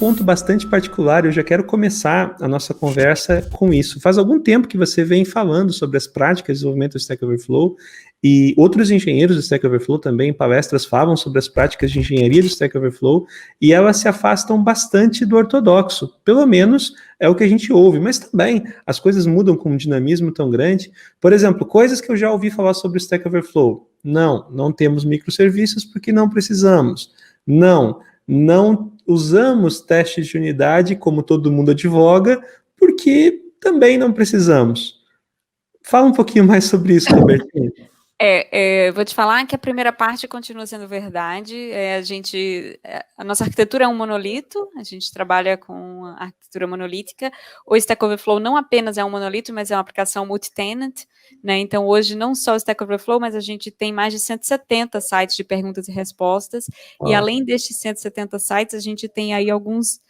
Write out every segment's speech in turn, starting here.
ponto bastante particular, eu já quero começar a nossa conversa com isso. Faz algum tempo que você vem falando sobre as práticas de desenvolvimento do Stack Overflow, e outros engenheiros do Stack Overflow também, em palestras, falam sobre as práticas de engenharia do Stack Overflow, e elas se afastam bastante do ortodoxo, pelo menos é o que a gente ouve, mas também as coisas mudam com um dinamismo tão grande. Por exemplo, coisas que eu já ouvi falar sobre o Stack Overflow. Não temos microserviços porque não precisamos. Não usamos testes de unidade como todo mundo advoga, porque também não precisamos. Fala um pouquinho mais sobre isso, Robertinho. Vou te falar que a primeira parte continua sendo verdade. A nossa arquitetura é um monolito, a gente trabalha com a arquitetura monolítica. O Stack Overflow não apenas é um monolito, mas é uma aplicação multi-tenant, né? Então, hoje, não só o Stack Overflow, mas a gente tem mais de 170 sites de perguntas e respostas. Uau. E além destes 170 sites, a gente tem aí alguns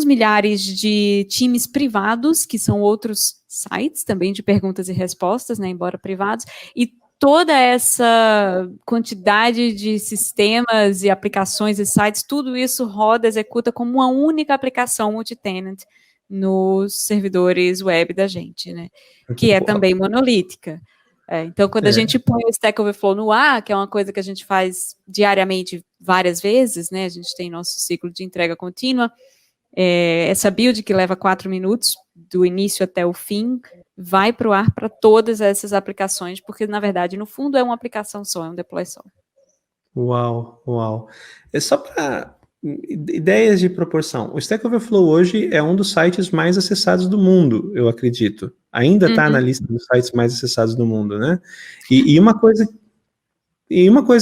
milhares de times privados, que são outros sites também de perguntas e respostas, né, embora privados, e toda essa quantidade de sistemas e aplicações e sites, tudo isso roda, executa como uma única aplicação multi-tenant nos servidores web da gente, né, que é também monolítica. Então, quando a gente põe o Stack Overflow no ar, que é uma coisa que a gente faz diariamente várias vezes, né, a gente tem nosso ciclo de entrega contínua, essa build que leva 4 minutos, do início até o fim, vai para o ar para todas essas aplicações, porque, na verdade, no fundo, é uma aplicação só, é um deploy só. Uau. É só para ideias de proporção. O Stack Overflow hoje é um dos sites mais acessados do mundo, eu acredito. Ainda está na lista dos sites mais acessados do mundo, né? E uma coisa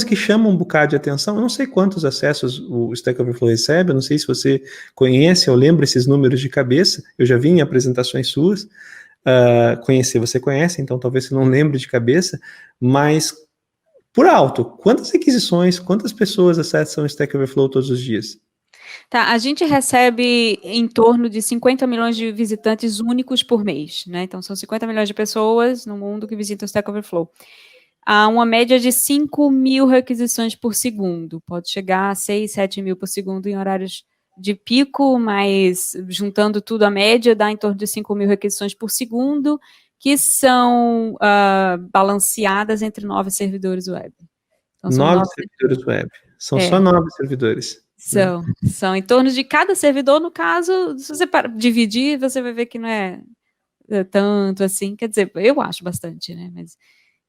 que chama um bocado de atenção, eu não sei quantos acessos o Stack Overflow recebe, eu não sei se você conhece ou lembra esses números de cabeça, eu já vi em apresentações suas, você conhece, então talvez você não lembre de cabeça, mas por alto, quantas requisições, quantas pessoas acessam o Stack Overflow todos os dias? Tá, a gente recebe em torno de 50 milhões de visitantes únicos por mês, né? Então, são 50 milhões de pessoas no mundo que visitam o Stack Overflow. Há uma média de 5 mil requisições por segundo, pode chegar a 6, 7 mil por segundo em horários de pico, mas juntando tudo a média dá em torno de 5 mil requisições por segundo, que são balanceadas entre 9 servidores web. Então, 9 servidores web, são só 9 servidores. São em torno de cada servidor, no caso, se você dividir, você vai ver que não é tanto assim, quer dizer, eu acho bastante, né, mas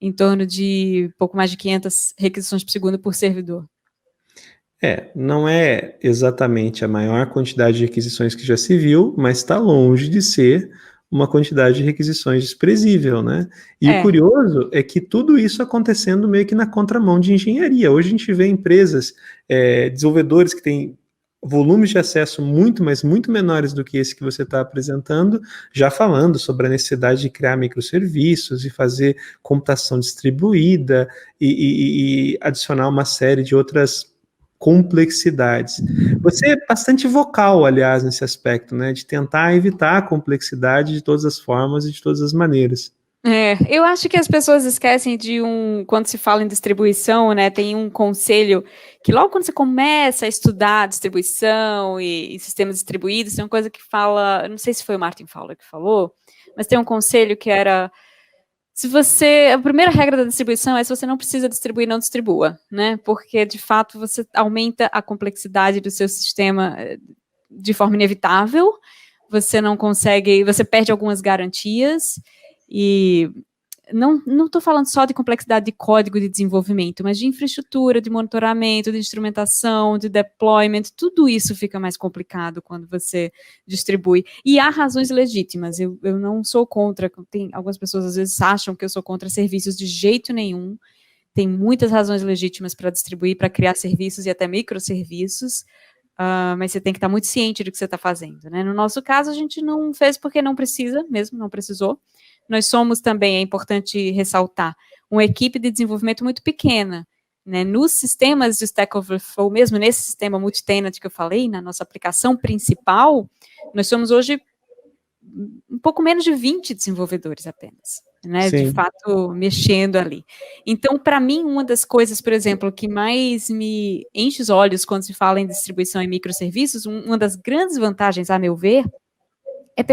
em torno de pouco mais de 500 requisições por segundo por servidor. Não é exatamente a maior quantidade de requisições que já se viu, mas está longe de ser uma quantidade de requisições desprezível, né? E o curioso é que tudo isso acontecendo meio que na contramão de engenharia. Hoje a gente vê empresas, desenvolvedores que têm volumes de acesso muito, mas muito menores do que esse que você está apresentando, já falando sobre a necessidade de criar microserviços e fazer computação distribuída e adicionar uma série de outras complexidades. Você é bastante vocal, aliás, nesse aspecto, né, de tentar evitar a complexidade de todas as formas e de todas as maneiras. Eu acho que as pessoas esquecem quando se fala em distribuição, né, tem um conselho que logo quando você começa a estudar distribuição e sistemas distribuídos, tem uma coisa que fala, não sei se foi o Martin Fowler que falou, mas tem um conselho que era, a primeira regra da distribuição é: se você não precisa distribuir, não distribua, né, porque de fato você aumenta a complexidade do seu sistema de forma inevitável, você não consegue, você perde algumas garantias. E não estou falando só de complexidade de código de desenvolvimento, mas de infraestrutura, de monitoramento, de instrumentação, de deployment, tudo isso fica mais complicado quando você distribui. E há razões legítimas, eu não sou contra, tem algumas pessoas às vezes acham que eu sou contra serviços de jeito nenhum, tem muitas razões legítimas para distribuir, para criar serviços e até microserviços, mas você tem que estar muito ciente do que você está fazendo, né? No nosso caso, a gente não fez porque não precisa, mesmo não precisou. Nós somos também, é importante ressaltar, uma equipe de desenvolvimento muito pequena, né? Nos sistemas de Stack Overflow, mesmo nesse sistema multi-tenant que eu falei, na nossa aplicação principal, nós somos hoje um pouco menos de 20 desenvolvedores apenas. né, de Sim. fato mexendo ali. Então, para mim, uma das coisas, por exemplo, que mais me enche os olhos quando se fala em distribuição e microserviços, uma das grandes vantagens, a meu ver, é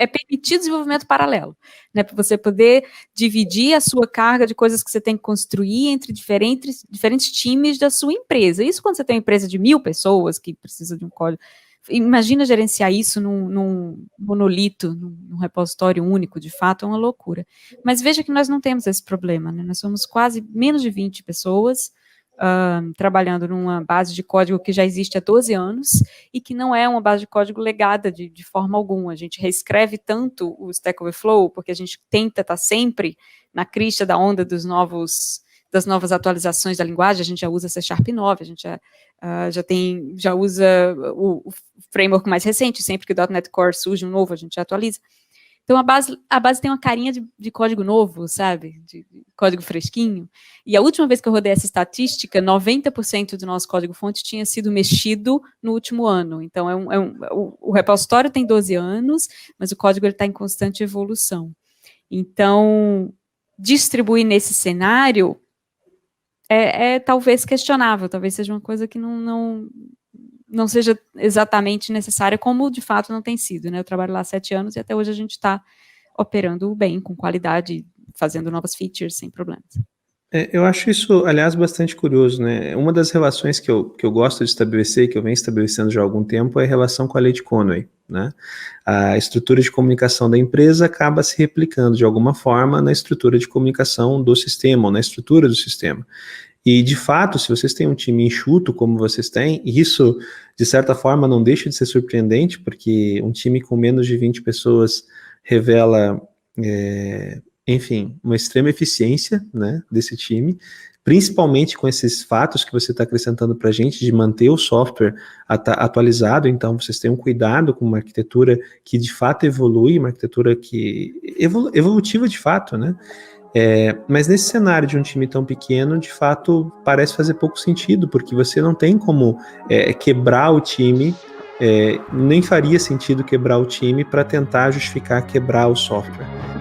permitir o desenvolvimento paralelo, né, para você poder dividir a sua carga de coisas que você tem que construir entre diferentes times da sua empresa. Isso quando você tem uma empresa de 1.000 pessoas que precisa de um código. Imagina gerenciar isso num monolito, num repositório único, de fato é uma loucura. Mas veja que nós não temos esse problema, né? Nós somos quase menos de 20 pessoas trabalhando numa base de código que já existe há 12 anos e que não é uma base de código legada de forma alguma. A gente reescreve tanto o Stack Overflow porque a gente tenta estar sempre na crista da onda das novas atualizações da linguagem. A gente já usa C# 9, a gente já usa o framework mais recente, sempre que o .NET Core surge um novo, a gente já atualiza. Então, a base tem uma carinha de código novo, sabe? De código fresquinho. E a última vez que eu rodei essa estatística, 90% do nosso código-fonte tinha sido mexido no último ano. Então, o repositório tem 12 anos, mas o código está em constante evolução. Então, distribuir nesse cenário é talvez questionável, talvez seja uma coisa que não seja exatamente necessária, como de fato não tem sido, né? Eu trabalho lá há 7 anos e até hoje a gente está operando bem, com qualidade, fazendo novas features sem problemas. Eu acho isso, aliás, bastante curioso, né? Uma das relações que eu gosto de estabelecer, que eu venho estabelecendo já há algum tempo, é a relação com a lei de Conway, né? A estrutura de comunicação da empresa acaba se replicando de alguma forma na estrutura de comunicação do sistema, ou na estrutura do sistema. E, de fato, se vocês têm um time enxuto como vocês têm, isso, de certa forma, não deixa de ser surpreendente, porque um time com menos de 20 pessoas revela, enfim, uma extrema eficiência, né, desse time, principalmente com esses fatos que você está acrescentando para a gente, de manter o software atualizado. Então vocês tenham cuidado com uma arquitetura que de fato evolui, uma arquitetura que evolutiva de fato, né? Mas nesse cenário de um time tão pequeno, de fato, parece fazer pouco sentido, porque você não tem como quebrar o time, nem faria sentido quebrar o time para tentar justificar quebrar o software.